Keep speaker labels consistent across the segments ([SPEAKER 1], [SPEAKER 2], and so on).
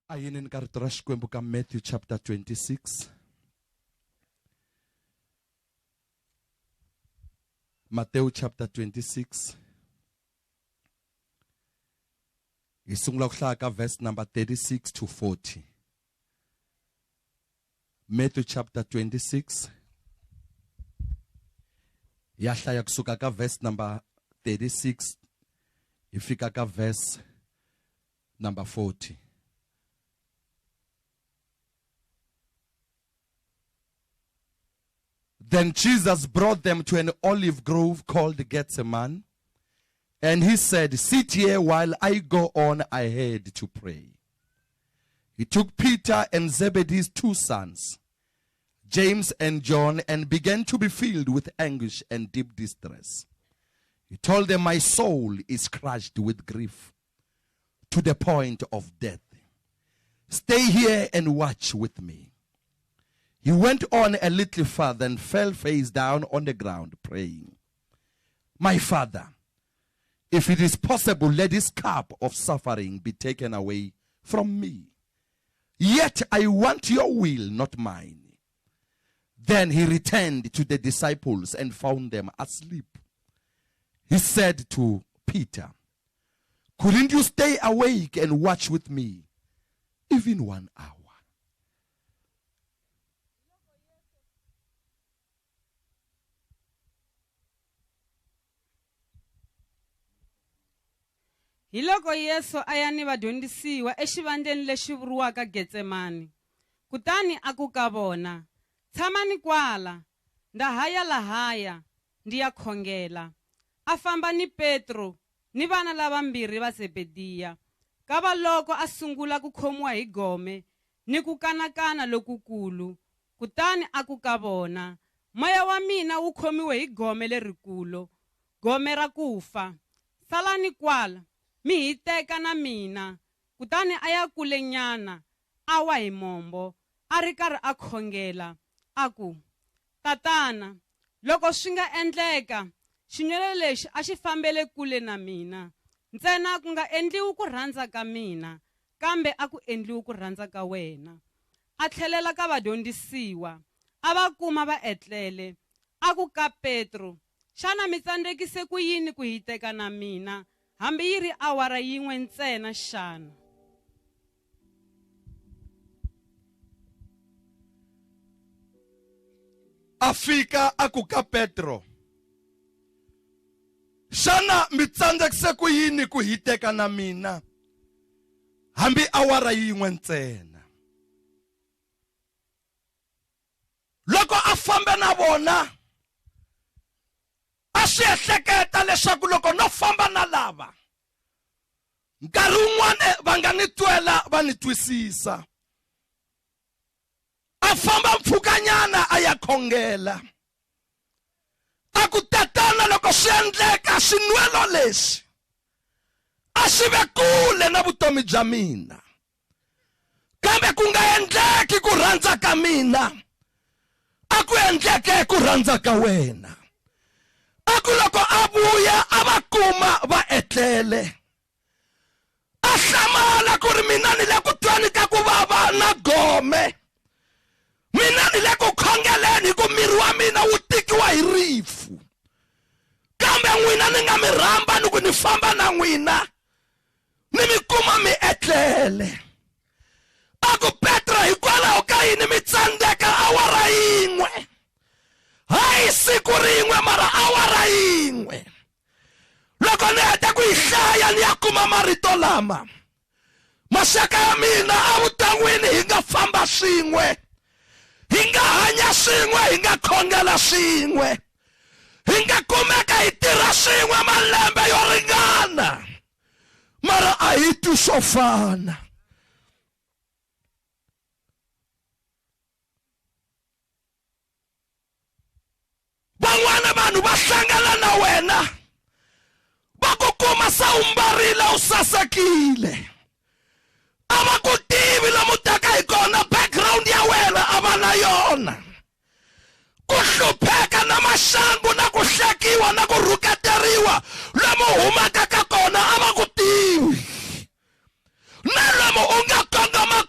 [SPEAKER 1] Ayini nkarhi Xikwembu ka Matthew chapter 26. Matthew chapter 26. Hi sungula ku hlaya ka verse number 36 to 40. Matthew chapter 26. Ya hlaya kusuka ka verse number 36 ifika ka verse number 40. Then Jesus brought them to an olive grove called Gethsemane, and he said, "Sit here while I go on ahead to pray." He took Peter and Zebedee's two sons, James and John, and began to be filled with anguish and deep distress. He told them, "My soul is crushed with grief to the point of death. Stay here and watch with me." He went on a little further and fell face down on the ground, praying, "My Father, if it is possible, let this cup of suffering be taken away from me. Yet I want your will, not mine." Then he returned to the disciples and found them asleep. He said to Peter, "Couldn't you stay awake and watch with me even 1 hour?"
[SPEAKER 2] Hiloko Yesu ayani vadyondzisiwa exivandleni lexi vuriwaka Getsemani. Kutani aku ka vona, "Tshamani kwala, ndahaya lahaya, ndiya khongela." A famba ni Petro ni vana lavambirhi va Zebediya. Kava loko a sungula ku khomiwa hi gome ni ku kanakana lokukulu. Kutani aku ka vona, "Moya wa mina wu khomiwe hi gome lerikulu, gome ra kufa. Salani kwala, mi hi teka na mina." Kutani a ya kulenyana, a wa hi mombo, a ri karhi a khongela, a ku, "Tatana, loko swi nga endleka, xinyele lexi a xi fambele kule na mina. Ntsena ku nga endliwi ku rhandza ka mina, kambe a ku endliwi ku rhandza ka wena." A tlhelela ka vadyondzisiwa, a va kuma va etlele, a ku ka Petro, "Xana mi tsandzekise ku yini ku hi teka na mina, hambi yi ri awara yin'we ntsena xana?"
[SPEAKER 1] Afika aku ka Petro, "Xana mi tsandzekise ku yini ku hi teka na mina, hambi awara yin'we ntsena?" Loko a fambe na vona, a swi ehleketa leswaku loko no famba na lava, nkarhi wun'wana va nga ni twela va ni twisisa. A famba mpfhukanyana a ya khongela, a ku, "Tatana, loko swi endleka swinwelo leswi a swi ve kule na vutomi bya mina, kambe ku nga endleki ku rhandza ka mina, a ku endleke ku rhandza ka wena." A ku loko a vuya a va kuma va etlele, a hlamala ku ri, "Mina ni le ku twani ka ku vava na gome. Mina ni le ku khongeleni ku miri wa mina wu tikiwa hi rifu. Kambe n'wina ni nga mi rhamba ni ku ni famba na n'wina, ni mi kuma mi etlele." A ku, "Petro, hikwalaho ka yini mi tsandzeka awara yin'we? Hayi siku rin'we mara awara yin'we. Loko ni heta ku yi hlaya ni ya kuma marito lama, maxaka ya mina evuton'wini hi nga famba swin'we, hi nga hanya swin'we, hi nga khongela swin'we, hi nga kumeka hi tirha swin'we malembe yo ringana, mara a hi twi swo fana." Van'wana vanhu va hlangana na wena, va ku kuma se u mbarile u sasekile, a va ku tivi lomu taka hi kona background ya wena a va na yona. Ku hlupheka na maxangu na ku hlekiwa na ku rhuketeriwa lomu humaka ka kona a va ku tivi. Na lomu u nga kongoma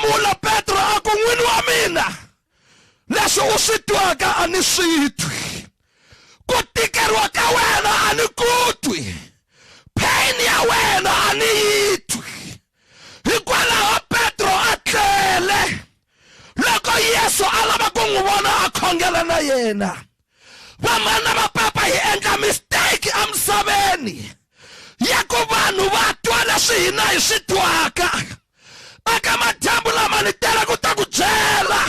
[SPEAKER 1] hlamula Petro a ku n'wini wa mina leswi u swi twaka a ni swi twi ku tikeriwa ka wena a ni ku twi pain ya wena a ni yi twi hikwalaho Petro a tlele loko Yesu a lava ku n'wi vona a khongela na yena vamana va papa hi endla mistake emisaveni ya ku vanhu va twa leswi hina hi swi twaka aka madyambu lama ni tela ku ta ku byela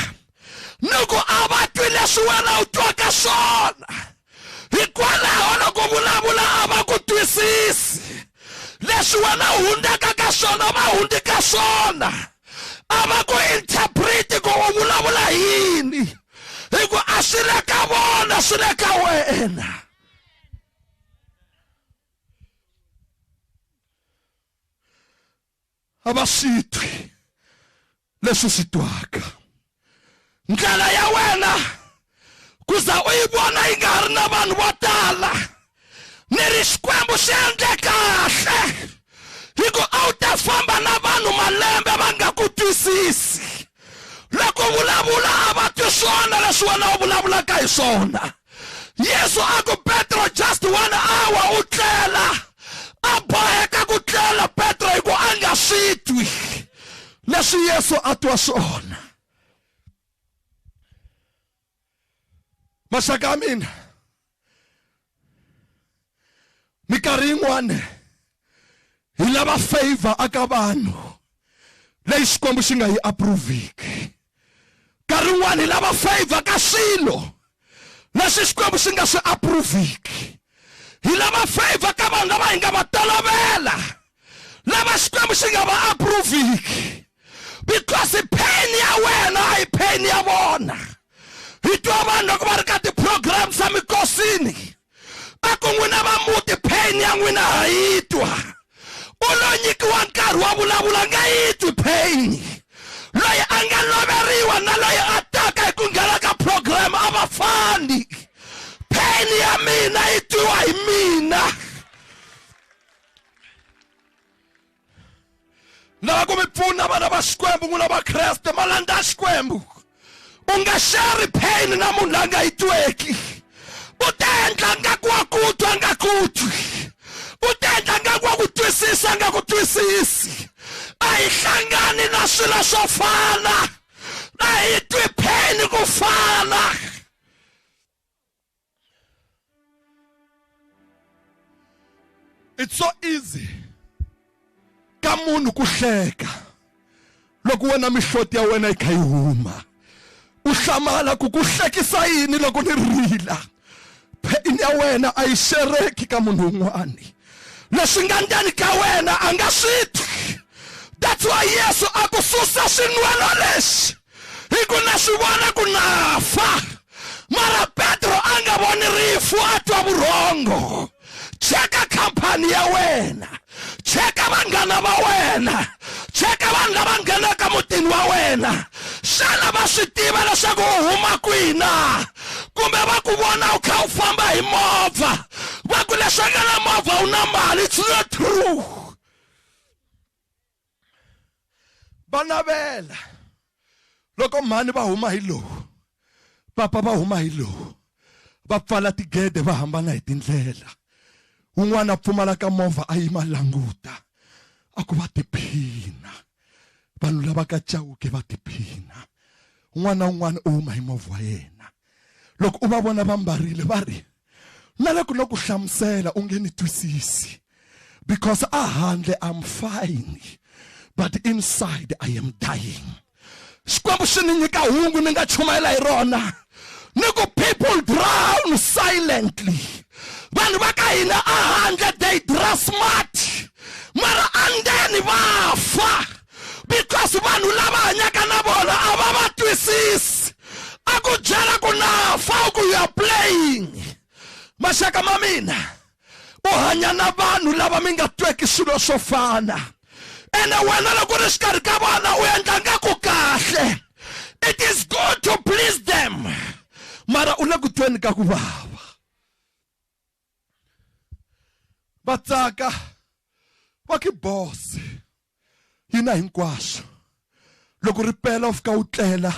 [SPEAKER 1] ni ku a va twi leswi wena u twaka swona hikwalaho loko vulavula a va ku twisisi leswi wena u hundzaka ka swona va hundzika swona a va ku interpret ku u vulavula yini hi ku a swi le ka vona swi le ka wena. A va swi twi leswi swi twaka ndlela ya wena ku za u yi vona yi nga ha ri na vanhu vo tala ni ri Xikwembu xi endle kahle hi ku a wu ta famba na vanhu malembe va nga ku twisisi loko vulavula a va twi swona leswi wena u vulavulaka hi swona. Yesu a ku Petro just 1 hour u tlela a boheka ku tlela Petro hi ku a nga swi twi leswi Yesu a twa swona. Maxaka ya mina minkarhi yin'wana hi lava favor aka vanhu leyi Xikwembu xi nga yi approveki. Nkarhi wun'wana hi lava favor ka swilo leswi Xikwembu xi nga swi approveki. Hi lava favor ka vanhu lava hi nga va tolovela lava Xikwembu xi nga va approveki because pain ya wena a hi pain ya vona. Hi twa vanhu loko va ri ka ti-programs ta mikosini a ku n'wina va muti pain ya n'wina ha yi twa u lo nyikiwa nkarhi wa vulavula nga yi twi pain loyi a nga loveriwa na loyi a taka hi ku nghena ka program a va fani pain ya mina yi twiwa hi mina. Lava ku mi pfuna vana va Xikwembu n'wina va Kreste malanda ya Xikwembu u nga share pain na munhu la nga yi tweki u ta endla nga ku wa ku twa nga ku twi u ta endla nga ku wa ku twisisa nga ku twisisi a hi hlangani na swilo swo fana a hi twi pain ku fana. It's so easy ka munhu ku hleka loko wena mihloti ya wena yi kha yi huma u hlamala ku ku hlekisa yini loko ni rila pain ya wena a yi shereki ka munhu un'wana leswi nga ndani ka wena a nga swi twi. That's why Yesu a ku susa swin'welo leswi hi ku na swi vona ku na fa mara Petro a nga voni rifu a twa vurhongo. Cheka khampani ya wena, cheka vanghana va wena, cheka vanhu lava nghenaka mutini wa wena xana va swi tiva leswaku u huma kwihi na kumbe va ku vona u kha u famba hi movha va ku leswaku na movha u na mali. It's not true. Va navela loko mhani va huma hi lowu papa va huma hi lowu va pfala tigede va hambana hi tindlela un'wana pfumala ka movha a yima languta a ku va tiphina vanhu lava ka Chauke va tiphina un'wana u huma hi movha wa yena loko u va vona va mbarile va ri na loko no ku hlamusela u nge ni twisisi because a handle I'm fine but inside I am dying. Xikwembu xi ni nyika hungu ni nga chumayela hi rona ni ku people drown silently. Vanhu va ka hina a handle they dress smart mara andeni va fa because vanhu lava hanyaka na vona a va va twisisi a ku byela ku na fa ku you are playing. Maxaka ma mina u hanya na vanhu lava mi nga tweki swilo swo fana ene wena loko ri xikarhi ka vona u endla nga ku kahle. It is good to please them mara u le ku tweni ka ku vava. Va tsaka va ki boss hina hinkwaswo loko ri pela u fika u tlela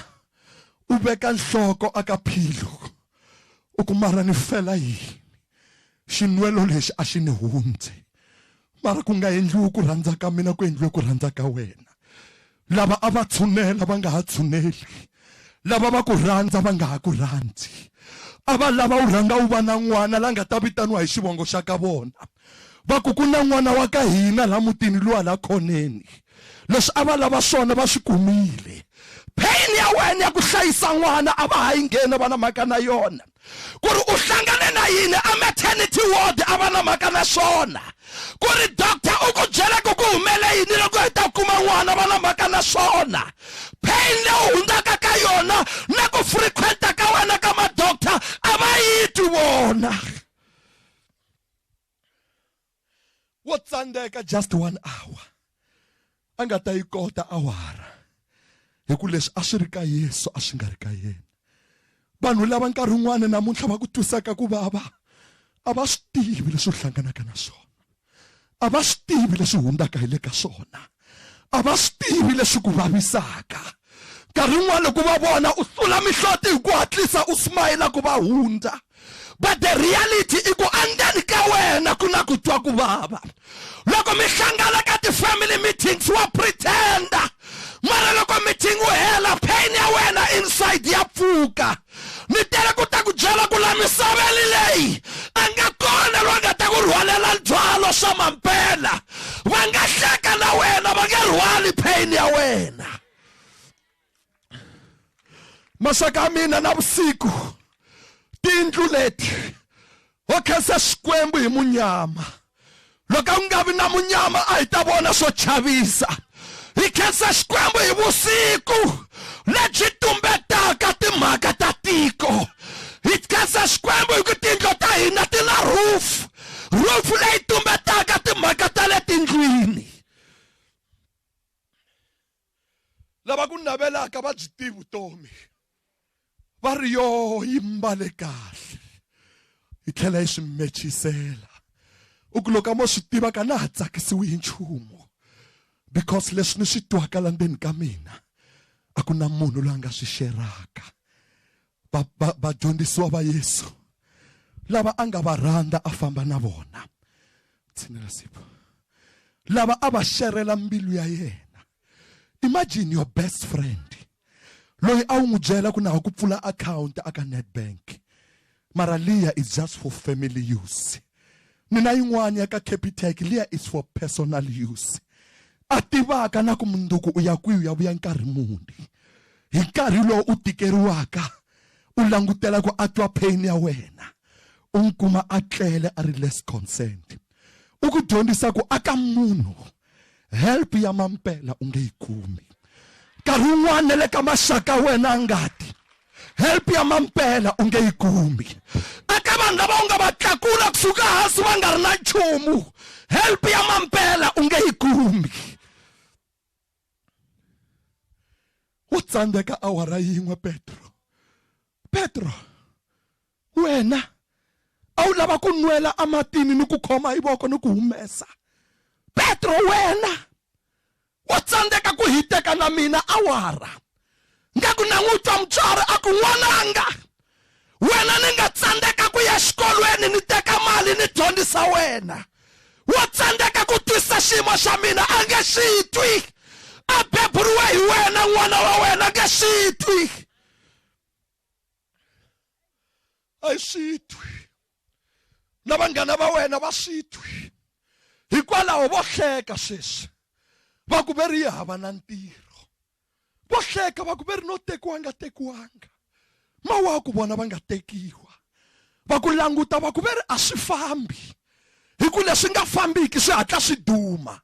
[SPEAKER 1] u veka nhloko aka philo u ku mara ni fela yini xinwelo lexi a xi ni hundze mara ku nga endliwi ku rhandza ka mina ku endliwe ku rhandza ka wena lava a va tshunela va nga ha tshuneli lava va ku rhandza va nga ha ku rhandzi ava lava u rhanga u va na n'wana la nga ta vitaniwa hi xivongo xa ka vona va ku ku na n'wana wa ka hina la mutini luwa la khoneni leswi a va lava swona va swi kumile pain ya wena ya ku hlayisa n'wana a va ha yi nghena va na mhaka na yona ku ri u hlangane na yini a maternity ward a va na mhaka na swona ku ri doctor u ku byela ku ku humele yini loko hi ta kuma n'wana va na mhaka na swona pain leyi u hundzaka ka yona na ku frequenta ka wena ka madoctor a va yi twi vona wo tsandeka just 1 hour a nga ta yi kota awara hi ku leswi a swi ri ka Yesu a swi nga ri ka yena vanhu lava nkarhi wun'wana namuntlha va ku twisaka ku vava a va swi tivi leswi u hlanganaka na swona a va swi tivi leswi hundzaka hi le ka swona a va swi tivi leswi ku vavisaka nkarhi wun'wana loko va vona u sula mihloti hi ku hatlisa u smile ku va hundza but the reality i ku andeni ka wena ku na ku twa ku vava loko mi hlangana ka ti-family meetings wa pretenda mara loko meeting wu hela pain ya wena inside ya pfuka ni tele ku ta ku byela ku la misaveni leyi a nga kona loyi nga ta ku rhwalela ndzhwalo swa mampela va nga hleka na wena va nge rhwali pain ya wena masaka mina na vusiku tindlu leti wo khensa xikwembu hi munyama loko ku nga vi na munyama a hi ta vona swo chavisa hi khensa xikwembu hi vusiku lebyi tumbetaka timhaka ta tiko hi khensa xikwembu hi ku tindlu ta hina ti na roof leyi tumbetaka timhaka ta le tindlwini lava ku navelaka va byi tivi vutomi va ri yo yi mbale kahle hi tlhela yi swi mechisela u ku loko mo swi tiva ka na ha tsakisiwi hi nchumu because leswi ni swi twaka la ndzeni ka mina a ku na munhu loyi a nga swi xeraka vadyondzisiwa va Yesu lava a nga va rhandza a famba na vona tshinela sipo lava a va xerela mbilu ya yena imagine your best friend loyi a wu n'wi byela ku na ku pfula account aka Nedbank mara liya is just for family use ni na yin'wana ya ka Capitec liya is for personal use a tivaka na ku munduku u ya kwihi ya vuya nkarhi muni hi nkarhi lowu u tikeriwaka u langutela ku atwa pain ya wena u nkuma a tlele a ri less consent u ku dyondzisa ku aka munhu help ya mampela u nge yi kumi nkarhi wun'wana le ka maxaka wena ngati help ya mampela u nge yi kumi aka vanhu lava u nga va tlakula kusuka hansi va nga ri na nchumu help ya mampela u nge yi kumi u tsandzeka awara yin'we Petro wena a wu lava ku nwela amatini ni ku khoma hi voko ni ku humesa Petro wena wa tsandzeka ku hiteka na mina awara nga ku na n'wi twa mutswari a ku n'wananga wena ni nga tsandzeka ku ya xikolweni ni teka mali ni dyondzisa wena wa tsandzeka ku twisa xiyimo xa mina a nge xi twi a beburiwe hi wena n'wana wa wena nge xi twi a swi twi na vanghana va wena va swi twi hikwalaho vo hleka sweswi va ku ve ri yi hava na ntirho vo hleka va ku ve ri no tekiwanga mawa ku vona va nga tekiwa va ku languta va ku ve ri a swi fambi hi ku leswi nga fambiki swi hatla swi duma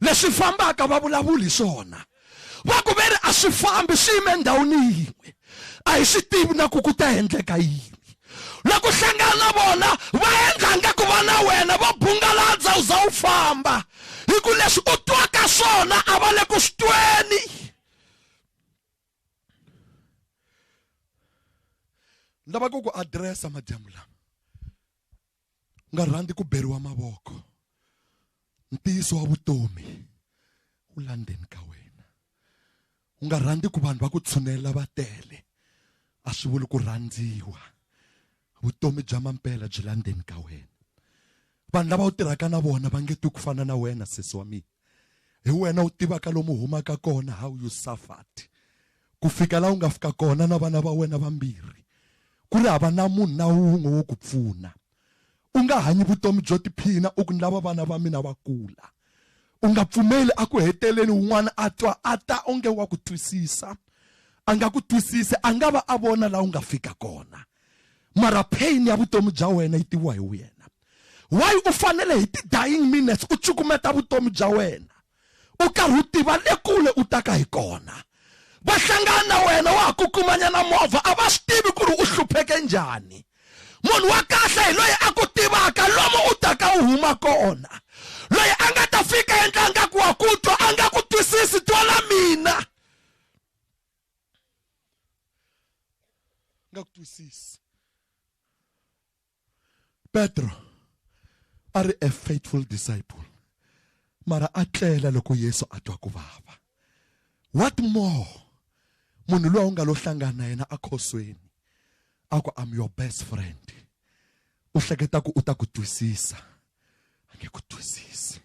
[SPEAKER 1] leswi fambaka va vulavuli hi swona va ku ve ri a swi fambi swi yime ndhawini yin'we a hi swi tivi na ku ku ta endleka yini loko hlangana na vona va endla nga ku va na wena va bungaladza u za u famba hi ku leswi u twaka swona a va le ku swi tweni ni lava ku addressa madyambu lama nga rhandzi ku beriwa mavoko ntiyiso wa vutomi wu la ndzeni ka wena u nga rhandzi ku vanhu va ku tshunela va tele a swi vuli ku rhandziwa. Vutomi bya mampela byi la ndzeni ka wena. Vanhu lava u tirhaka na vona va nge twi ku fana na wena sesi wa mina. Hi wena u tivaka lomu humaka kona, how you suffered ku fika la u nga fika kona na vana va wena vambirhi. Ku ri hava na munhu na wun'we wo ku pfuna. U nga hanyi vutomi byo tiphina u ku ni lava vana va mina va kula. U nga pfumeli a ku heteleni un'wana a twa a ta onge wa ku twisisa. A nga ku twisisi, a nga va a vona la u nga fika kona. Mara pain ya vutomi bya wena yi tiviwa hi wena. Why u fanele hi ti dying minutes u cukumeta vutomi bya wena? U karhi u tiva le kule u taka hi kona. Va hlangana na wena wa kukumanya na movha a va swi tivi ku ri u hlupheke njhani. Munhu wa kahle hi loyi a ku tivaka lomu u taka u huma kona. Loyi a nga ta fika endla nga ku wa ku twa a nga ku twisisi twala mina. Nga ku twisisi. Petro a ri a faithful disciple. Mara a tlela loko Yesu a twa ku vava. What more? Munhu loyi u nga lo hlangana na yena a khosweni. Ako I'm your best friend. U hleketa ku u ta ku twisisa. A nge ku twisisi.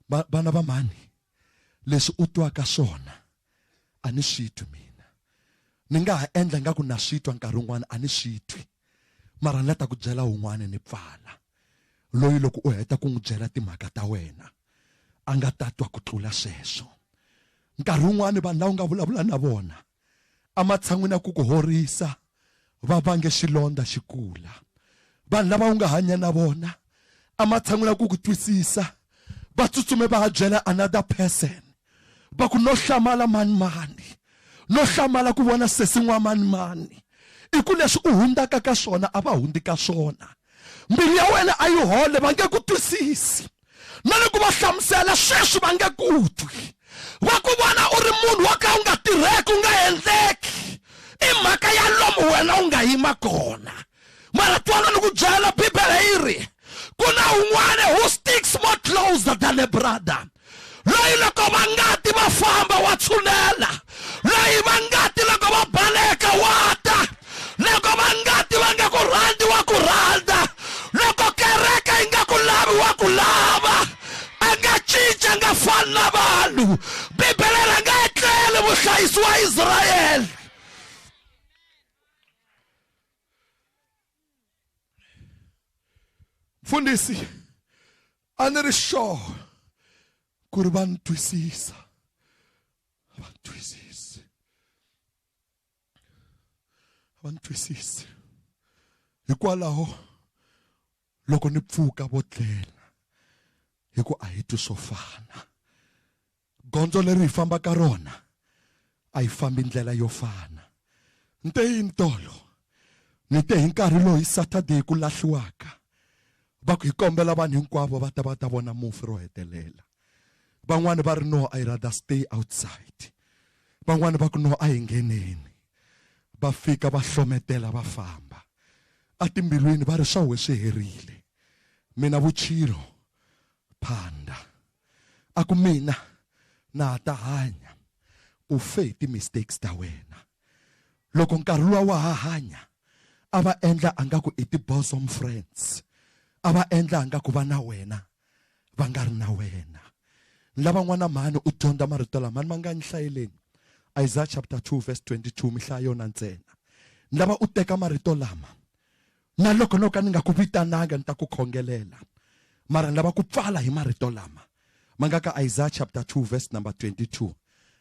[SPEAKER 1] Vana va mani, leswi u twaka swona a ni swi twi mina. Ni nga ha endla nga ku na swi twa nkarhi wun'wana a ni swi twi. Mara ni ta ku byela un'wana ni pfala. Loyi loko u heta ku n'wi byela timhaka ta wena a nga ta twa ku tlula sweswo. Nkarhi wun'wana vanhu lava u nga vulavula na vona amatshan'wini ya ku ku horisa va vange xilonda xikula. Vanhu lava u nga hanya na vona amatshan'wini ya ku ku twisisa va tsutsume va byela another person. Va ku no hlamala mani no hlamala ku vona sesi n'wa mani. I ku leswi u hundzaka ka swona a va hundzi ka swona. Mbilu ya wena a yi hole va nge ku twisisi. Na loko va hlamusela sweswi va nge ku twi. Va ku vona u ri munhu wa ka u nga tirheki u nga endleki. I mhaka ya lomu wena u nga yima kona. Mara twana ni ku byela Bibele yi ri ku na un'wana who sticks more closer than a brother. Loyi loko va ngati va famba wa tshunela. Loyi va ngati loko va baleka wa ta. Loko va ngati va nga ku rhandzi wa ku rhandza. Loko kereke yi nga ku lavi wa ku lava. A nga cinca nga fani na vanhu. Bibele ra nga etlele vuhlayisi wa Israyeli. Mfundisi a ni ri sure ku ri va ni twisisa. Va ni twisisi. Va ni twisisi. Hikwalaho loko ni pfuka vo tlela hi ku a hi twi swo fana. Gondzo leri hi fambaka rona a hi fambi ndlela yo fana. Nte yini tolo? Ni te hi nkarhi loyi Saturday ku lahliwaka. Va ku hi kombela vanhu hinkwavo va ta vona mufi ro hetelela. Van'wani va ri no, I rather stay outside. Van'wani va ku no, a hi ngheneni. Va fika va hlometela va famba. A timbilwini va ri swa we swi herile. Mina vuchiro phanda. A ku mina na ta hanya u fe hi ti-mistakes ta wena. Loko nkarhi luwa wa ha hanya a va endla anga ku i ti-bosom friends. A va endla anga ku va na wena va nga ri na wena. Lava n'wana mhani u dyondza marito lama ma nga ni hlayeleni. Isaiah chapter 2 verse 22 mi hlaya yona ntsena. Lava u teka marito lama na loko no ka ni nga ku vitananga ni ta ku khongelela. Mara lava ku pfala hi marito lama. Manga ka Isaiah chapter 2 verse number 22.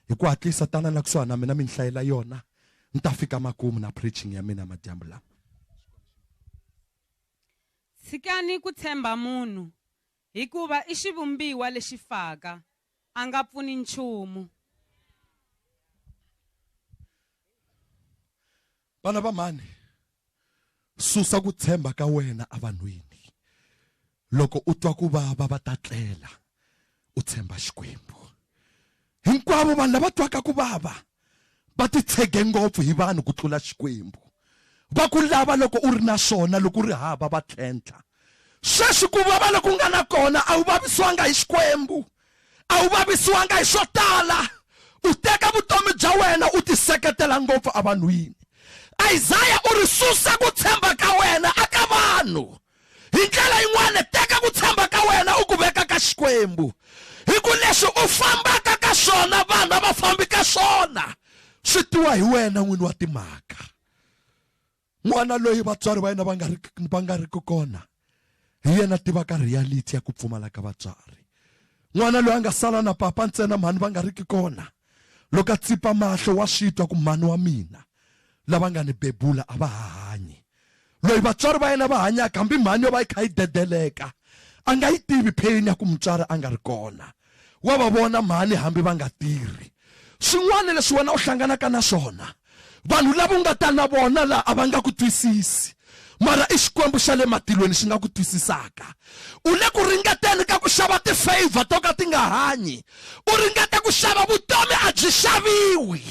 [SPEAKER 1] Hi ku hatlisa tana na kusuhana na mina mi hlayela yona. Ni ta fika makumu na preaching ya mina madyambu lama.
[SPEAKER 2] Tshikani ku tshemba munhu hikuva I xivumbiwa lexi faka a nga pfuni nchumu.
[SPEAKER 1] Vana va mani, susa ku tshemba ka wena evanhwini. Loko u twa ku vava va ta tlela u tshemba Xikwembu. Hinkwavo vanhu lava twaka ku vava va ti tshege ngopfu hi vanhu ku tlula Xikwembu. Va ku lava loko u ri na swona loko u ri hava va tlhentlha. Sweswi ku vava loko nga na kona a wu vavisiwanga hi Xikwembu. A wu vavisiwanga hi swo tala. u teka vutomi bya wena u tiseketela ngopfu evanhwini. Isaiah u ri susa ku tshemba ka wena aka vanhu. Hi ndlela yin'wana teka ku tshemba ka wena u ku veka ka Xikwembu. Hi ku leswi u fambaka ka swona vanhu va fambi ka swona swi tiwa hi wena n'wini wa timhaka. N'wana loyi vatswari va yena va nga ri kona hi yena tivaka reality ya ku pfumala ka vatswari. N'wana loyi a nga sala na papa ntsena mhani va nga ri kona, loko a tsipa mahlo wa switwa ku mhani wa mina lava nga ni bebula a va hanyi. Loyi vatswari va yena va hanyaka hambi mhani yo va yi kha yi dedeleka a nga yi tivi pain ya ku mutswari a nga ri kona. Wa va vona mhani hambi va nga tirhi. Swin'wana leswi wena u hlanganaka na swona vanhu lava u nga ta na vona la a va nga ku twisisi, mara i Xikwembu xa le matilweni xi nga ku twisisaka. U le ku ringeteni ka ku xava ti-favor to ka ti nga hanyi. U ringeta ku xava vutomi a byi xaviwi.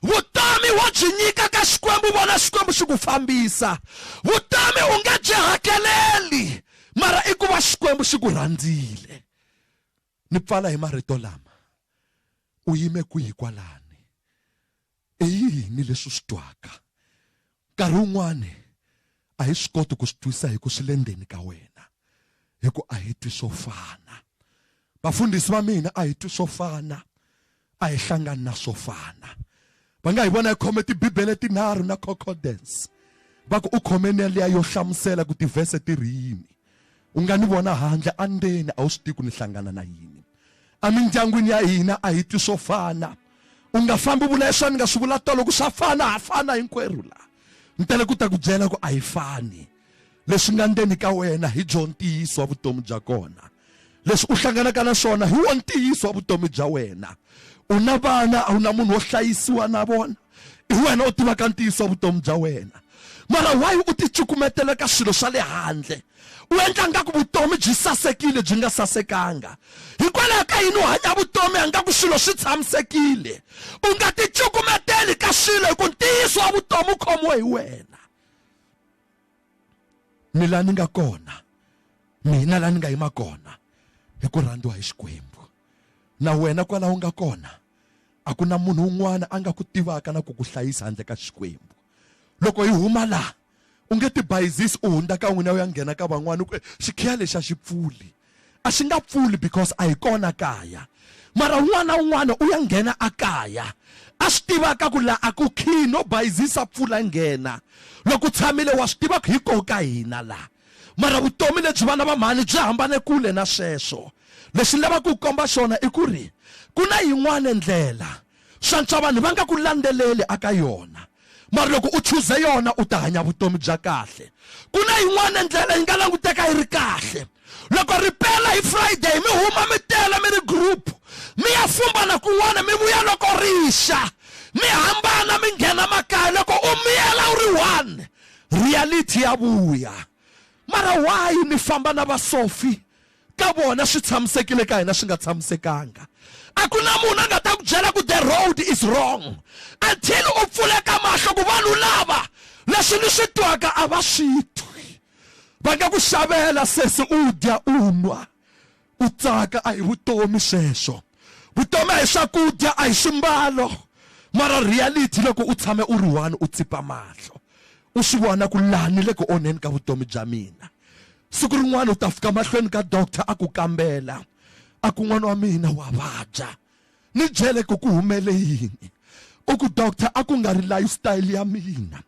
[SPEAKER 1] Vutomi wo byi nyika ka Xikwembu, vona Xikwembu xi ku fambisa. Vutomi u nga byi hakeleli mara i ku va Xikwembu xi ku rhandzile. Ni pfala hi marito lama. U yime kwihi kwalani? I yini leswi swi twaka? Nkarhi wun'wani a hi swi koti ku swi twisa hi ku swi le ndzeni ka wena, hi ku a hi twi swo fana. Vafundhisi va mina a hi twi swo fana, a hi hlangani na swo fana. Va nga hi vona hi khome tibibele tinharhu na concordance va ku u khomeni liya yo hlamusela ku tivhese ti ri yini. U nga ni vona handle a ndzeni a wu swi tivi ku ni hlangana na yini. Emindyangwini ya hina a hi twi swo fana. U nga fambi vula leswi ni nga swi vula tolo ku swa fana, ha fana hinkwerhu la. Ni tele ku ta ku byela ku a hi fani. Leswi nga ndzeni ka wena hi byo ntiyiso wa vutomi bya kona. Leswi u hlanganaka na swona hi wo ntiyiso wa vutomi bya wena. U na vana a wu na munhu wo hlayisiwa na vona, i wena u tivaka ntiyiso wa vutomi bya wena. Mara why u ti cukumetela ka swilo swa le handle? U endla ngaku vutomi byi sasekile byi nga sasekanga. Hikwalaho ka yini u hanya vutomi angaku swilo swi tshamisekile? U nga ti cukumeteli ka swilo hi ku ntiyiso wa vutomi u khomiwe hi wena. Ni la ni nga kona, mina la ni nga yima kona hi ku rhandziwa hi Xikwembu. Na wena kwalaho u nga kona a ku na munhu un'wana a nga ku tivaka na ku ku hlayisa handle ka Xikwembu. Loko hi huma la u nge ti bayizisi u hundza ka n'wina u ya nghena ka van'wana ku xikhiya lexi a xi pfuli. A xi nga pfuli because a hi kona kaya. Mara un'wana un'wana u ya nghena a kaya a swi tivaka ku la a ku khiyi no bayizisa pfula nghena. Loko u tshamile wa swi tiva ku hi koho ka hina la. Mara vutomi lebyi vana va mhani byi hambane kule na sweswo. Lexi ni lava ku komba xona i ku ri ku na yin'wana ndlela swantswa vanhu va nga ku landzeleli aka yona, mara loko u chuze yona u ta hanya vutomi bya kahle. Ku na yin'wana ndlela yi nga languteka yi ri kahle. Loko ripela hi Friday mi huma mi tela mi ri group, mi ya fumba na kun'wana mi vuya loko rixa, mi hambana mi nghena makaya loko u miyela u ri one, reality ya vuya. Mara why mi famba na vasofi ka vona swi tshamisekile ka hina swi nga tshamisekanga? A ku na munhu a nga ta ku byela ku the road is wrong until u pfuleka mahlo ku vanhu lava leswi ni swi twaka a va swi twi. Va nga ku xavela sesi u dya u nwa u tsaka, a hi vutomi sweswo. Vutomi a hi swakudya a hi swimbalo, mara reality loko u tshame u ri one u tsipa mahlo u swi vona ku lani le ku onheni ka vutomi bya mina. Siku rin'wana u ta fika mahlweni ka doctor a ku kambela a ku n'wana wa mina wa vabya. Ni byele ku ku humele yini? U ku doctor a ku nga ri lifestyle ya mina,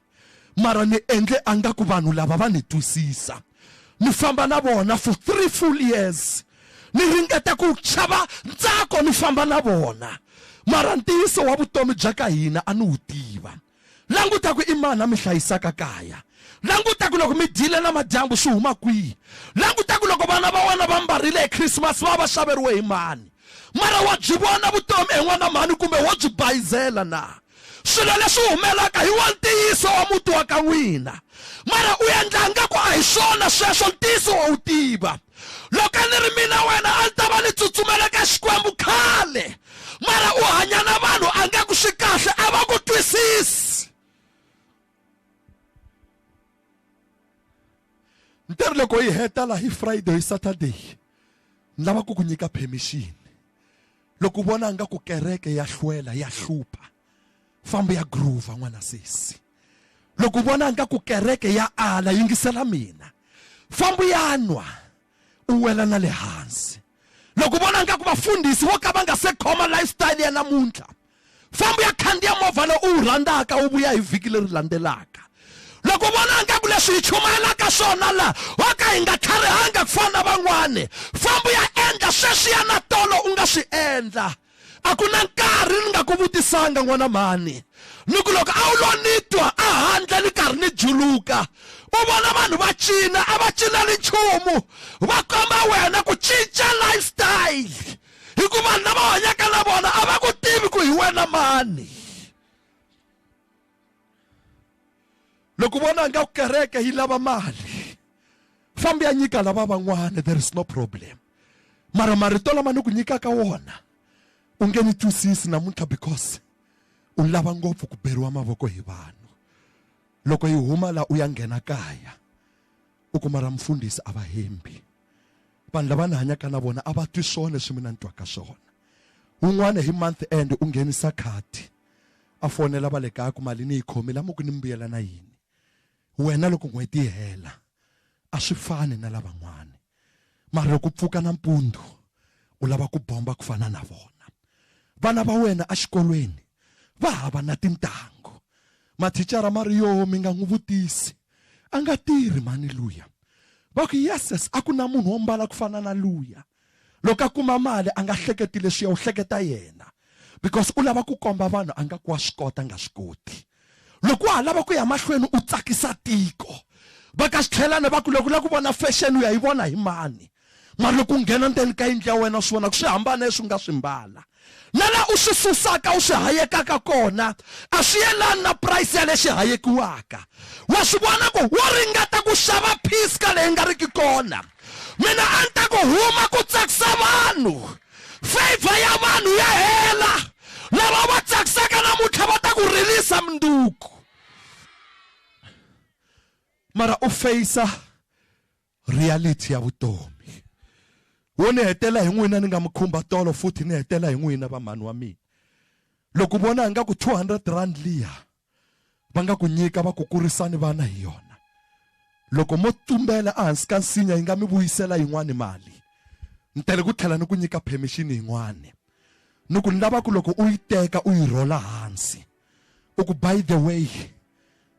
[SPEAKER 1] mara ni endle anga ku vanhu lava va ni twisisa. Ni famba na vona for 3 full years. Ni ringeta ku chava ntsako ni famba na vona, mara ntiyiso wa vutomi bya ka hina a ni wu tiva. Languta ku imana mi hlayisaka kaya. Languta ku loko mi dyile na madyambu swi huma kwihi. Languta ku loko vana va wena va mbarile Christmas va va xaveriwe hi mani. Mara wa byi vona vutomi en'wana mhani kumbe wa byi bayizela na? Swilo leswi humelaka hi wa ntiyiso wa muti wa ka n'wina, mara u endla ngaku a hi swona sweswo ntiyiso wa wu tiva. Loko ni ri mina wena a ni ta va ni tsutsumela ka Xikwembu khale, mara u hanya na vanhu a nga ku swi kahle a va ku twisisi. Ntirho loko yi heta la hi Friday hi Saturday ni lava ku ku nyika permission. loko vona nga ku kereke ya hlwela ya hlupha, famba ya groove n'wana sesi. Loko vona nga ku kereke ya ala, yingisela mina, famba ya nwa u wela na le hansi. Loko vona nga ku vafundhisi vo ka va nga se khoma lifestyle ya namuntlha, famba ya khandziya movha lowu u rhandzaka u vuya hi vhiki leri landzelaka. Loko vona nga ku leswi hi chumayelaka swona la wa ka hi nga tlharihanga ku fana na van'wana, famba ya endla sweswiya na tolo u nga swi endla. A ku na nkarhi ni nga ku vutisanga n'wana mani. Ni ku loko a wu lo ni twa a handle ni karhi ni juluka, u vona vanhu va cina, a va cinali nchumu, va komba wena ku cinca lifestyle. Hikuva vanhu lava hanyaka na vona a va ku tivi ku hi wena mani. Loko vona nga ku kereke yi lava mali, famba ya nyika lava van'wana, there is no problem. Mara marito lama ni ku nyikaka wona u nge ni twisisi namuntlha because u lava ngopfu ku beriwa mavoko hi vanhu. Loko yi huma la u ya nghena kaya, u kuma ra mfundhisi a va hembi. Vanhu lava ni hanyaka na vona a va twi swona leswi mina ni twaka swona. Un'wana hi month end u nghenisa khadi, a fonela va le kaya ku mali ni yi khomile mo ku ni mbuyela na yini. Wena loko n'hweti yi hela a swi fani na lavan'wana, mara loko pfuka nampundzu u lava ku bomba ku fana na vona. Vana va wena a xikolweni va hava na tintangu, mathicara ma ri yo mi nga n'wi vutisi, a nga tirhi mani luya. Va ku yes, a ku na munhu wo mbala ku fana na luya. Loko a kuma mali a nga hleketi leswi ya u hleketa yena, because u lava ku komba vanhu a nga ku wa swi kota nga swi koti. Loko a lava ku ya mahlweni u tsakisa tiko, va ka xitlhelana va ku loko la ku vona fashion u ya yi vona hi mani. Mara loko u nghena ndzeni ka yindlu ya wena swi vona ku swi hambana leswi nga swi mbala. Na la u swi susaka u swi hayekaka kona a swi yelani na price ya leswi hayekiwaka. Wa swi vona ku wo ringeta ku xava piece ka leyi nga riki kona. Mina a ni ta ku huma ku tsakisa vanhu, favor ya vanhu ya hela, lava va tsakisaka namuntlha va ta ku rilisa munduku. Mara u face reality ya vutomi. Wo ni hetela hi n'wina ni nga mi khumba tolo, futhi ni hetela hi n'wina va mani wa mina. Loko vona nga ku 200 rand liya va nga ku nyika va ku kurisani vana hi yona, loko mo tumbela ehansi ka nsinya yi nga mi vuyisela yin'wani mali, ni tele ku tlhela ni ku nyika permission yin'wani. Ni ku ni lava ku loko u yi teka u yi rola hansi u ku by the way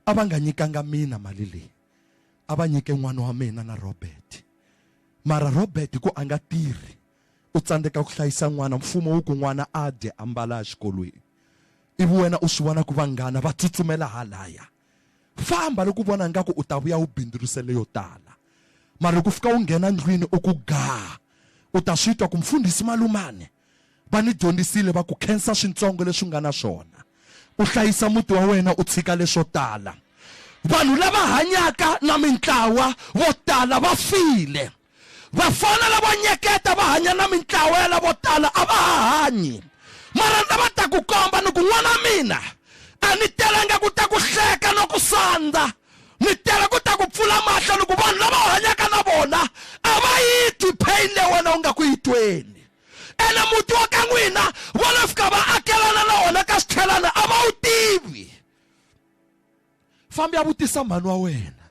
[SPEAKER 1] a va nga nyikanga mina mali leyi, a va nyike n'wana wa mina na Robert. Mara Robert ku a nga tirhi, u tsandzeka ku hlayisa n'wana, mfumo wu ku n'wana a dye ambala exikolweni. Ivi wena u swi vona ku vanghana va tsutsumela halaya. Famba loko u vona nga ku u ta vuya u bindzirisele yo tala. Mara loko u fika u nghena ndlwini u ku gaa, u ta swi twa ku mfundhisi Malumane va ni dyondzisile va ku khensa swintsongo leswi nga na swona, u hlayisa muti wa wena u tshika leswo tala. Vanhu lava hanyaka na mintlawa vo tala va file. Vafana lava nyeketa va hanya na mintlawa ya lavo tala a va hanyi. Mara lava ta ku komba ni ku n'wana mina a ni telanga ku ta ku hleka no ku sandza, ni tela ku ta ku pfula mahlo loko vanhu lava hanyaka na vona a va yi twi pain leyi wena u nga ku yi tweni. Ene muti wa ka n'wina vona fika va akelana na wona ka xitlhelana a va wu tivi. Fambi ya vutisa mhani wa wena,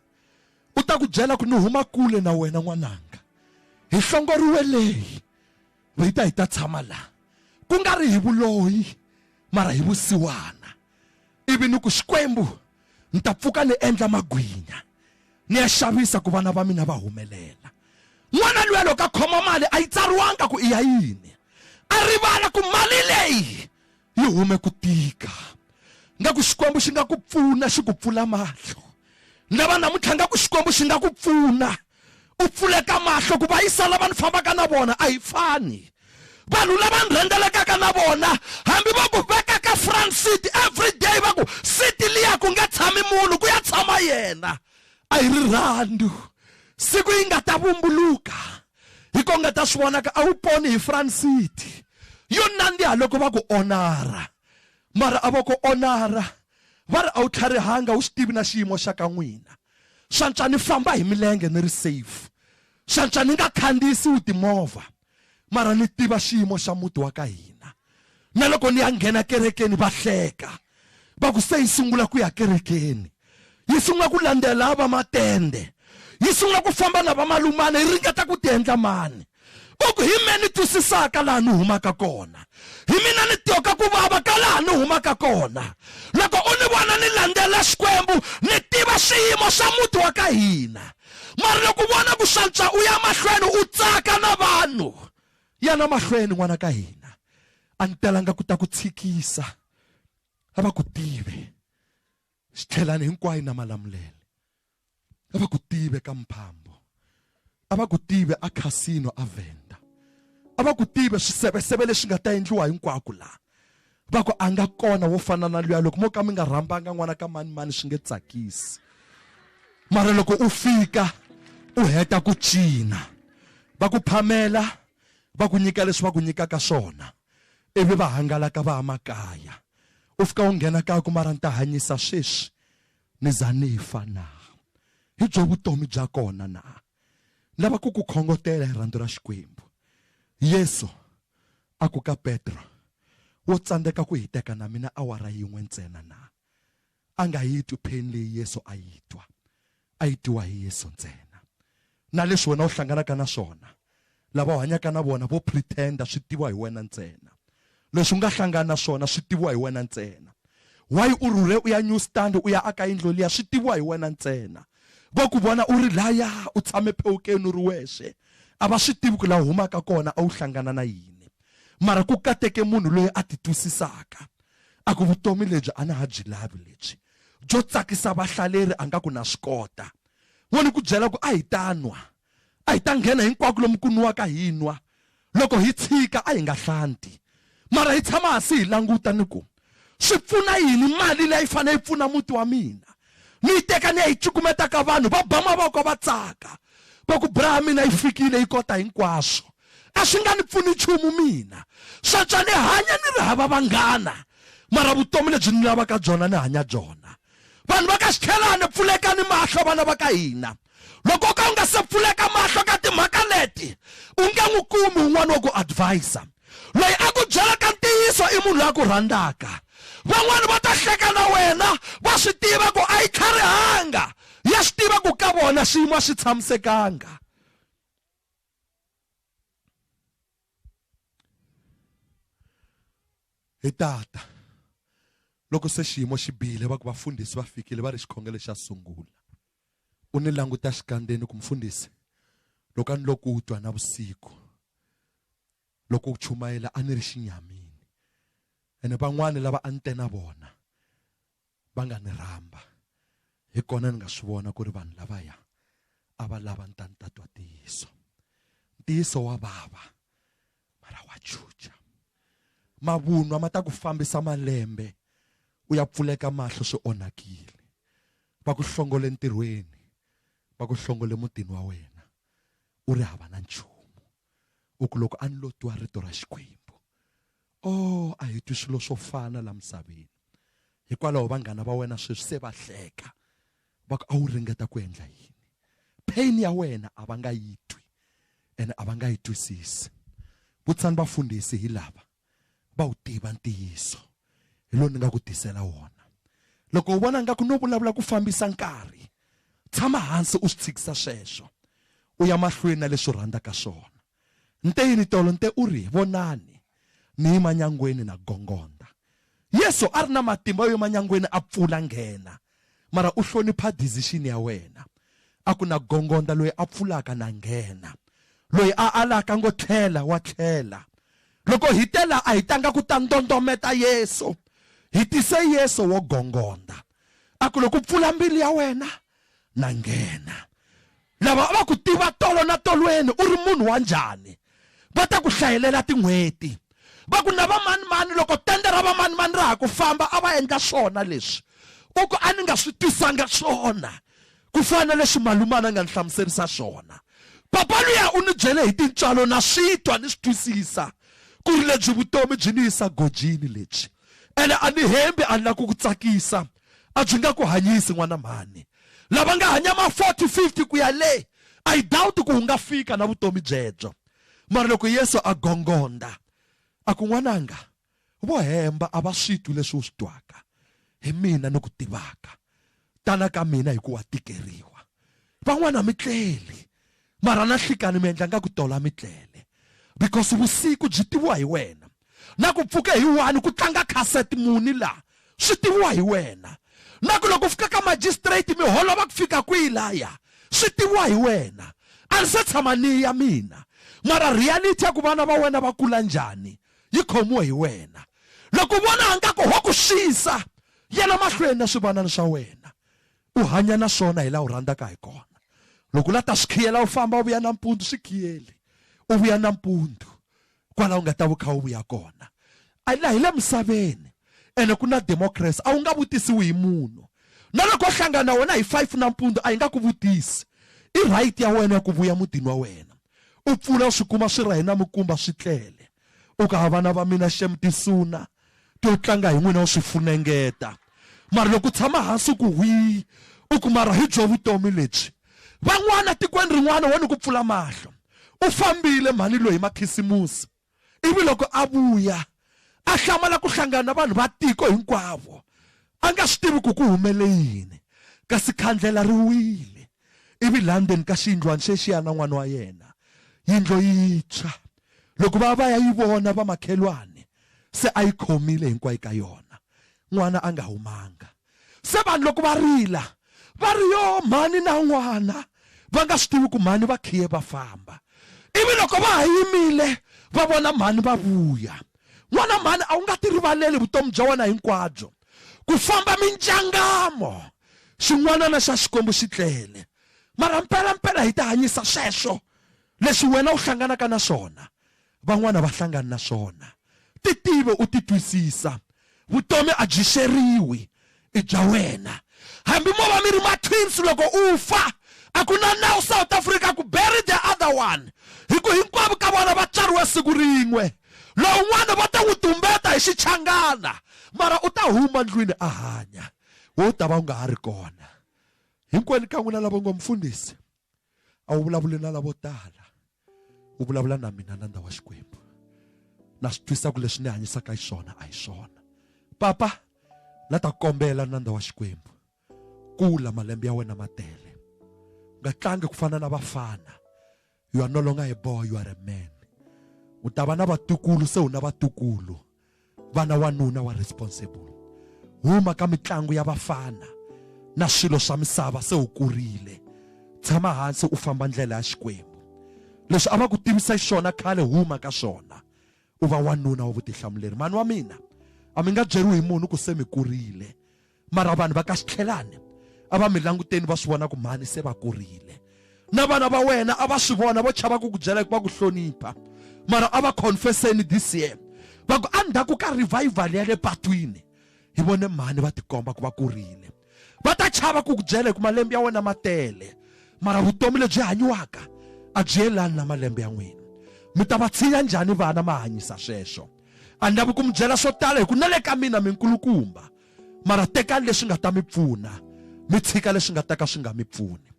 [SPEAKER 1] u ta ku byela ku ni huma kule na wena n'wananga, hi hlongoriwe leyi vita hi ta tshama la, ku nga ri hi vuloyi mara hi vusiwana. Ivi ni ku Xikwembu ni ta pfuka ni endla magwinya ni ya xavisa ku vana va mina va humelela. N'wana luya loko a khoma mali a yi tsariwanga ku i ya yini, a rivala ku mali leyi yi hume ku tika. Nga ku Xikwembu xi nga ku pfuna xi ku pfula mahlo. Lava namuntlha nga ku Xikwembu xi nga ku pfuna u pfuleka mahlo ku va yisa lava ni fambaka na vona a hi fani. Vanhu lava ni rhendzelekaka na vona hambi va ku veka ka front seat every day va ku siti liya ku nga tshami munhu ku ya tshama yena, a hi rirhandzu. Siku yi nga ta vumbuluka hi ko nga ta swi vonaka a wu poni hi front seat yo nandziha loko va ku onara. Mara a va ku onara va ri a wu tlharihanga u swi tivi na xiyimo xa ka n'wina. Swantswa ni famba hi milenge ni ri safe, swantswa ni nga khandziyisiwi timovha, mara ni tiva xiyimo xa muti wa ka hina. na loko ni ya nghena kerekeni va hleka va ku se yi sungula ku ya kerekeni, yi sungula ku landela va matende, yi sungula ku famba na va malumana yi ringeta ku ti endla mani. Uku hi mina ni twisisaka laha ni humaka kona, hi mina ni tioka ku vava ka laha ni humaka kona. Loko u ni vona ni landela Xikwembu ni tiva xiyimo xa muti wa ka hina, mara loko vona ku swantswa u ya mahlweni u tsaka na vanhu, yana mahlweni n'wana ka hina. A ni talanga ku ta ku tshikisa, a va ku tive xithelani hinkwayo na malamulele, a va ku tive ka Mphambo, a va ku tive a casino a Venda, a va ku tive swiseveseve leswi nga ta endliwa hinkwako laha. Va ku a nga kona wo fana na luya, loko mo ka mi nga rhambanga n'wana ka mani swi nge tsakisi. Mara loko u fika u heta ku cina, va ku phamela, va ku nyika leswi va ku nyikaka swona, ivi va hangalaka va ya makaya. U fika u nghena kaya ku mara ni ta hanyisa sweswi ni za ni fa na. Hi byo vutomi bya kona na. Lava ku ku khongotela hi rhandu ra Xikwembu. Yesu a ku ka Petro, wo tsandzeka ku hi teka na mina awara yin'we ntsena na. A nga yi twi pain leyi Yesu a yi twa, a yi twiwa hi Yesu ntsena. Na leswi wena u hlanganaka na swona, lava u hanyaka na vona vo pretenda swi tiviwa hi wena ntsena. Leswi u nga hlangana na swona swi tiviwa hi wena ntsena. Why u rhure u ya New Stand u ya aka yindlu liya swi tiviwa hi wena ntsena. Vo ku vona u ri laya u tshame phewukeni u ri wexe, a va swi tivi ku laha u humaka kona a wu hlangana na yini. Mara ku kateke munhu loyi a ti twisisaka, a ku vutomi lebyi a na ha byi lavi lebyi byo tsakisa vahlaleri a nga ku na swi kota. Woni ku byela ku a hi ta nwa, a hi ta nghena hinkwako lomu ku nwiwaka hi nwa, loko hi tshika a hi nga hlanti. Mara hi tshama hansi hi languta ni ku swi pfuna yini mali leyi fanele yi pfuna muti wa mina. Ni yi teka ni ya yi cukumeta ka vanhu va ba mavoko va tsaka, va ku bra mina yi fikile yi kota hinkwaswo. A swi nga ni pfuni nchumu mina, swantswa ni hanya ni ri hava vanghana, mara vutomi lebyi ni lavaka byona ni hanya byona. Vanhu va ka Xithelani pfulekani mahlo vana va ka hina. Loko ka u nga se pfuleka mahlo ka timhaka leti, u nge n'wi kumi un'wana wa ku advisa. Loyi a ku byelaka ntiyiso i munhu loyi a ku rhandzaka. Van'wani va ta hleka na wena, va swi tiva ku a yi tlharihanga, ya swi tiva ku ka vona xiyimo a swi tshamisekanga. Hi tata, loko se xiyimo xi bihile va ku vafundhisi va fikile va ri xikhongelo xa sungula. U ni languta xikandzeni ku mfundhisi, loko a ni lo ku twa na vusiku, loko u chumayela a ni ri xinyamini. Ene van'wani lava a ni te na vona va nga ni rhamba, hi kona ni nga swi vona ku ri vanhu lavaya a va lava ni ta twa ntiyiso. Ntiyiso wa bava mara wa chucha. Mavunwa ma ta ku fambisa malembe u ya pfuleka mahlo swi onhakile. Va ku hlongole ntirhweni, va ku hlongole mutini wa wena, u ri hava na nchumu. U ku loko a ni lo twa rito ra Xikwembu, a hi twi swilo swo fana la misaveni. Hikwalaho vanghana va wena sweswi se va hleka, va ku a wu ringeta ku endla yini. Pain ya wena a va nga yi twi, ene a va nga yi twisisi. Vutsani vafundhisi hi lava va wu tiva ntiyiso, hi lo ni nga ku tisela wona. Loko u vona nga ku no vulavula ku fambisa nkarhi, tshama hansi u swi tshikisa sweswo, u ya mahlweni na leswi u rhandzaka swona. Nte yini tolo, nte u ri vonani ni manyangweni na gongonda. Yesu a ri na matimba yo manyangweni a pfula nghena, mara u hlonipha decision ya wena. A ku na gongonda loyi a pfulaka na nghena, loyi a alaka ngo tlhela wa tlhela. Loko hi tela a hi tanga ku ta ndondometa Yesu, hi tise Yesu wo gongonda. A ku loko pfula mbilu ya wena na nghena. Lava va ku tiva tolo na tolweni u ri munhu wa njhani, va ta ku hlayelela tin'hweti. Va ku na va mani loko tende ra va mani ra ha ku famba a va endla swona leswi u ku a ni nga swi twisanga swona, ku fana leswi malumana nga ni hlamuserisa swona. Papa luya u ni byele hi tintswalo na swi twa ni swi twisisa ku ri lebyi vutomi byi ni yisa gojini lebyi. Ene a ni hembi a ni la ku ku tsakisa, a byi nga ku hanyisi n'wana mhani. Lava nga hanya ma 40-50 ku ya le, I doubt ku u nga fika na vutomi byebyo. Mara loko Yesu a gongonda, a ku n'wananga vo hemba a va switwi leswi u swi twaka hi mina ni ku tivaka tana ka mina hi ku wa tikeriwa van'wana mi tleli mara na nhlikani mi endla nga ku tola mi tlele because vusiku byi tiviwa hi wena na ku pfuka hi 1 ku tlanga cassette muni la swi tiviwa hi wena na ku loko fika ka magistrate mi holova ku fika kwihi laya swi tiviwa hi wena a ni se tshama ni ya mina mara reality ya ku vana va wena va kula njhani yi khomiwe hi wena loko vona nga ku ho ku xisa yena mahlweni na swivanana swa wena u hanya na swona hi la u rhandzaka hi kona loko la ta swi khiyela u famba u vuya nampundzu swi khiyeli u vuya nampundzu kwala u nga ta vukha u vuya kona a la hi le misaveni ene ku na democracy a wu nga vutisiwi hi munhu na loko u hlangana na wena hi 5 nampundzu a hi nga ku vutisi i right ya wena ya ku vuya mutini wa wena u pfula u swi kuma swi rahi na mukumba swi tlele u ka vana va mina xemtisuna to tlanga hi n'wina u swi funengeta mara loko u tshama hansi ku hwi u kumara hi byo vutomi lebyi van'wana tikweni rin'wana wena ku pfula mahlo u fambile mhani loyi makhisimusi ivi loko a vuya a hlamala ku hlangana na vanhu va tiko hinkwavo a nga swi tivi ku ku humele yini kasi khandlela ri wile ivi London ka xiyindlwana xexiya na n'wana wa yena yindlo yitshwa loko va ya yi vona va makhelwane se a yi khomile hinkwayo ka yona n'wana a nga humanga se vanhu loko va rila va ri yo mhani na n'wana va nga swi tivi ku mhani va khiye va famba ivi loko va ha yimile va vona mhani va vuya n'wana mhani a wu nga ti rivaleli vutomi bya wena hinkwabyo ku famba minjangamo xin'wanana xa xikwembu xi tlele mara mpela hi ta hanyisa sweswo leswi wena u hlanganaka na swona van'wana va hlangana na swona ti tive u ti twisisa vutomi a byi xeriwi i bya wena hambi mo va mi ri ma-twins loko u fa a ku na nawu South Africa ku bury the other one hi ku hinkwavo ka vona va tswariwe siku rin'we lowun'wana va ta n'wi tumbeta hi xichangana mara u ta huma ndlwini a hanya wo u ta va u nga ha ri kona hinkwenu ka n'wina lava ngo mfundhisi a wu vulavuli na lavo tala u vulavula na mina Nanda wa Xikwembu na swi twisa ku leswi ni hanyisaka hi swona a hi swona papa la ta kombela Nanda wa Xikwembu kula malembe ya wena matele nga tlangi ku fana na vafana you are no longer a boy you are a man u ta va na vatukulu se una vatukulu vana wanuna wa responsible huma ka mitlangu ya vafana na swilo swa misava se u kurile tshama hansi u famba ndlela ya Xikwembu leswi a va ku tivisa xona khale huma ka swona u va wanuna wa vutihlamuleri mani wa mina a mi nga byeriwi hi munhu ku se mi kurile mara vanhu va ka xitlhelani a va mi languteni va swi vona ku mhani se va kurile na vana va wena a va swi vona vo chava ku byela ku va ku hlonipha mara a va confesseni this year va ku andaku ka revival ya le patwini hi vone mhani va tikomba ku va kurile va ta chava ku byela ku malembe ya wena matele mara vutomi lebyi hanyiwaka a byi yelani na malembe ya n'wina mi ta va tshinya njhani vana ma hanyisa sweswo a ni lavi ku mi byela swo tala hi ku na le ka mina minkulukumba mara tekani leswi nga ta mi pfuna mi tshika leswi nga ta ka swi nga mi pfuni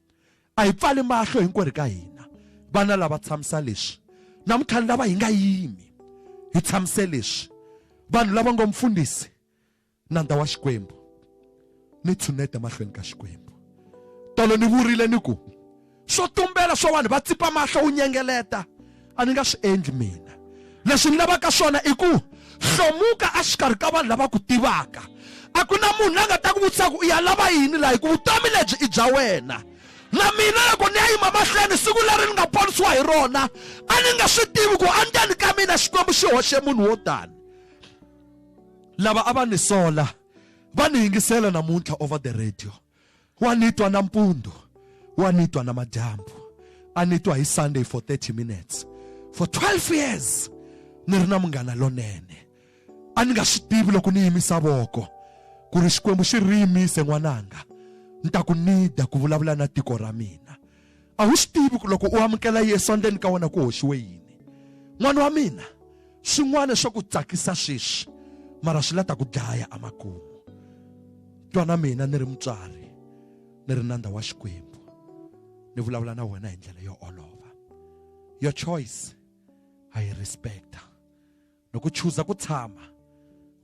[SPEAKER 1] a hi pfali mahlo hinkwerhu ka hina vana lava tshamisa leswi na mintlhanu lava hi nga yimi hi tshamise leswi vanhu lava ngo mfundhisi Nanda wa Xikwembu ni tshunete mahlweni ka Xikwembu tolo ni vurile ni ku swo tumbela swo vanhu va tsipa mahlo u nyengeleta a ni nga swi endli mina leswi ni lavaka swona i ku hlomuka a xikarhi ka vanhu lava ku tivaka a ku na munhu la nga ta ku vutisa ku u ya lava yini laha hi ku vutomi lebyi i bya wena na mina loko ni ya yima mahlweni siku leri ni nga ponisiwa hi rona a ni nga swi tivi ku andzeni ka mina Xikwembu xi hoxe munhu wo tani lava a va ni sola va ni yingisela namuntlha over the radio wa nitwa nampundzu wa nitwa namadyambu a nitwa hi Sunday for 30 minutes for 12 years ni ri na munghana lonene a ni nga swi tivi loko ni yimisa voko ku ri Xikwembu xi ri yimise n'wananga ni ta ku nida ku vulavula na tiko ra mina a wu swi tivi ku loko u amukela Yesu endzeni ka wena ku hoxiwe yini n'wana wa mina swin'wana swo ku tsakisa sweswi mara swi lata ku dlaya amakumu twana mina ni ri mutswari ni ri Nanda wa Xikwembu ni vulavula na wena hi ndlela yo olova your choice I respect loko choose ku tshama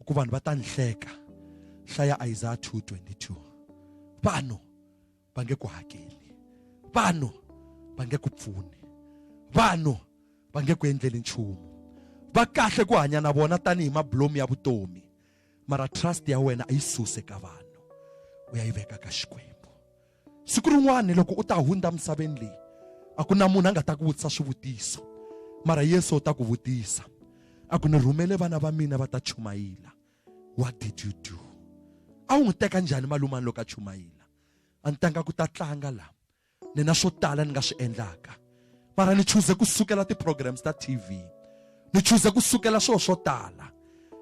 [SPEAKER 1] ku vanhu va ta ni hleka. Hlaya Isaiah 2:22. Vanhu va nge ku hakeli, vanhu va nge ku pfuni, vanhu va nge ku endleli nchumu. Va kahle ku hanya na vona tanihi mablomu ya vutomi, mara trust ya wena a yi suse ka vanhu, u ya yi veka ka Xikwembu. Siku rin'wana loko u ta hundza misaveni leyi, a ku na munhu a nga ta ku vutisa swivutiso, mara Yesu u ta ku vutisa, a ku ni rhumele vana va mina va ta chumayela. What did you do? A wu n'wi teka njhani malumani loko a chumayela? A ni tanga ku ta tlanga la, ni na swo tala ni nga swi endlaka, mara ni choose ku sukela ti-programs ta TV, ni choose ku sukela swilo swo tala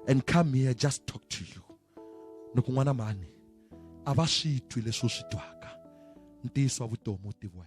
[SPEAKER 1] and come here just talk to you. Ni ku n'wana mani a va swi twi leswi u swi twaka, ntiyiso wa vutomi wu tiviwa.